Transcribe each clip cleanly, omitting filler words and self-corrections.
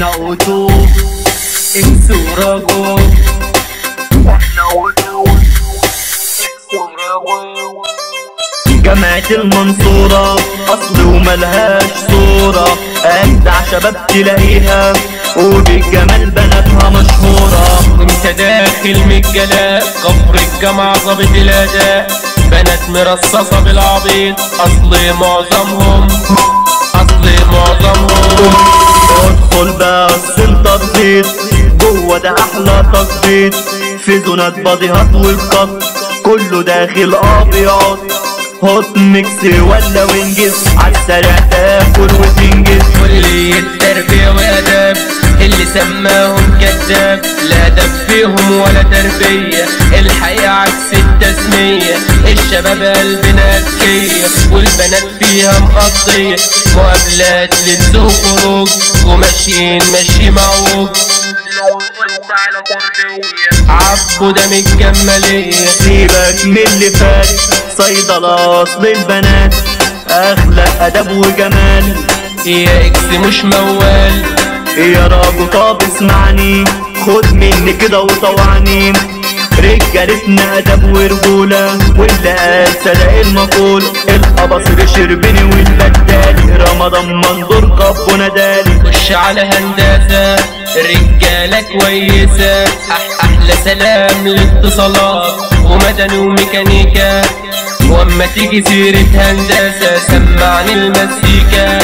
احنا قطوب اكس وراجل، احنا قطوب اكس وراجل. جامعة المنصورة أصل وملهاش صورة، أجدع شباب تلاقيها وبالجمال بناتها مشهورة. وانت داخل من الجلاء كفر الجامعة ظابط الأداء، بنات مرصصة بالعبيط أصل معظمهم ادخل بس التخبيط جوه ده أحلى تخبيط، في زونات باديهات والقط كله داخل أبيض. هوت ميكس ولا وينجز عالسريع تاكل وتنجز. كلية تربية وآداب اللي سماهم كذاب، لا أدب فيهم ولا تربية، الحقيقة عكس التسمية. الشباب قلبنا أذكية والبنات فيها مقضية، مقابلات لبس وخروج وماشيين ماشي معوج. عبو ده متجملية، سيبك من اللي فات صيدلة أصل البنات أخلاق أدب وجمال. يا إكس مش موال يا راجل طب اسمعني خد مني كده وطوعني، رجالتنا أدب ورجولة واللي قال صدق المقول. القبصر شربني والبدالي رمضان منظور قب ونادالي. خش على هندسة رجالة كويسة، أحلى سلام للاتصالات ومدني وميكانيكا. واما تيجي سيرة هندسة سمعني المزيكا،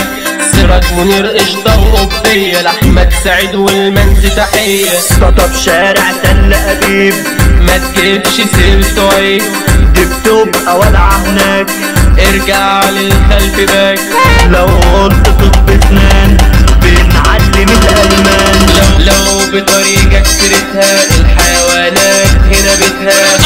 سراج منير قشطة وقبية لأحمد سعيد والمنز تحية. خطب شارع تل أبيب ما تجيبش سيرته عيب، دي بتبقى ولعة هناك ارجع للخلف باك. لو قلت طب اسنان بنعلم الألمان، لو بطريقك سيرتها الحيوانات هنا بيتها.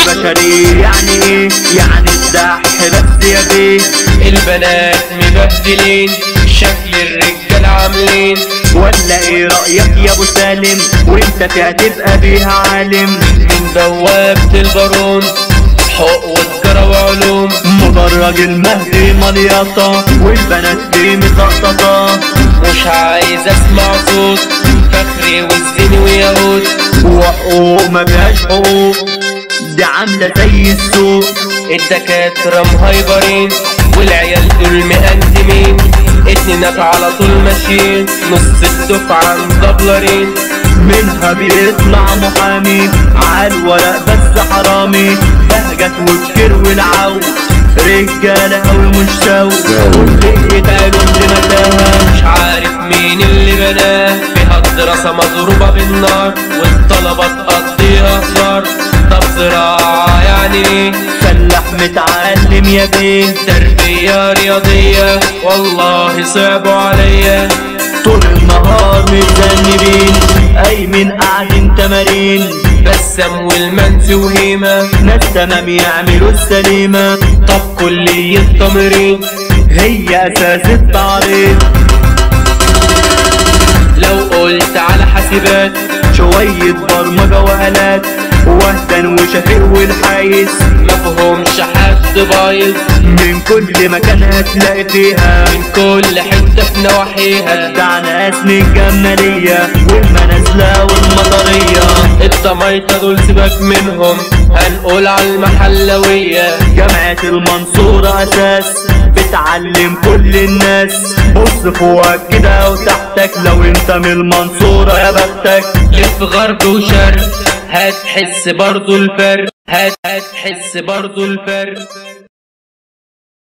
طب بشري يعني ايه؟ يعني الدح بس يا بيه. البنات مبدلين شكل الرجال عاملين، ولا ايه رأيك يا ابو سالم؟ وانت فيها تبقى بيها عالم. من بوابة البارون حقوق وتجارة وعلوم، مدرج المهدي مليطة والبنات دي مسقطة. مش عايز اسمع صوت فخري والزين ويهود، وحقوق ما فيهاش حقوق دي عاملة زي السوق. الدكاترة مهيبرين والعيال دول مقدمين، اتنينات على طول ماشيين نص الدفعة مدبلرين. منها بيطلع محامي عالورق بس حرامي، بهجت وبكر والعو رجالة أوي مش سوي. واللي يتقالوا اللي متاهة مش عارف مين اللي بناه، فيها الدراسة مضروبة بالنار والطلبة تقضيها هزار. طب زراعة يعني ايه؟ فلاح متعلم يا بيه، تربية رياضية والله صعبوا عليا. طول النهار متذنبين قايمين قاعدين تمارين، بسام والمنز وهيمة ناس تمام يعملوا السليمة. طب كلية تمرين هي أساس التعريض. لو قلت على حاسبات شوية برمجة وآلات وهدن وشفيق والحيس، مفهومش حد بايظ. من كل مكان هتلاقي فيها من كل حتة في نواحيها أجدع ناس من الجمالية والمنازلة والمطرية. الطمايطة دول سيبك منهم هنقول على المحلوية. جامعة المنصورة أساس بتعلم كل الناس، بص فوقك كده وتحتك لو انت من المنصورة يا بختك. لف غرب وشرق هتحس برضو الفرق، هتحس برضو الفرق.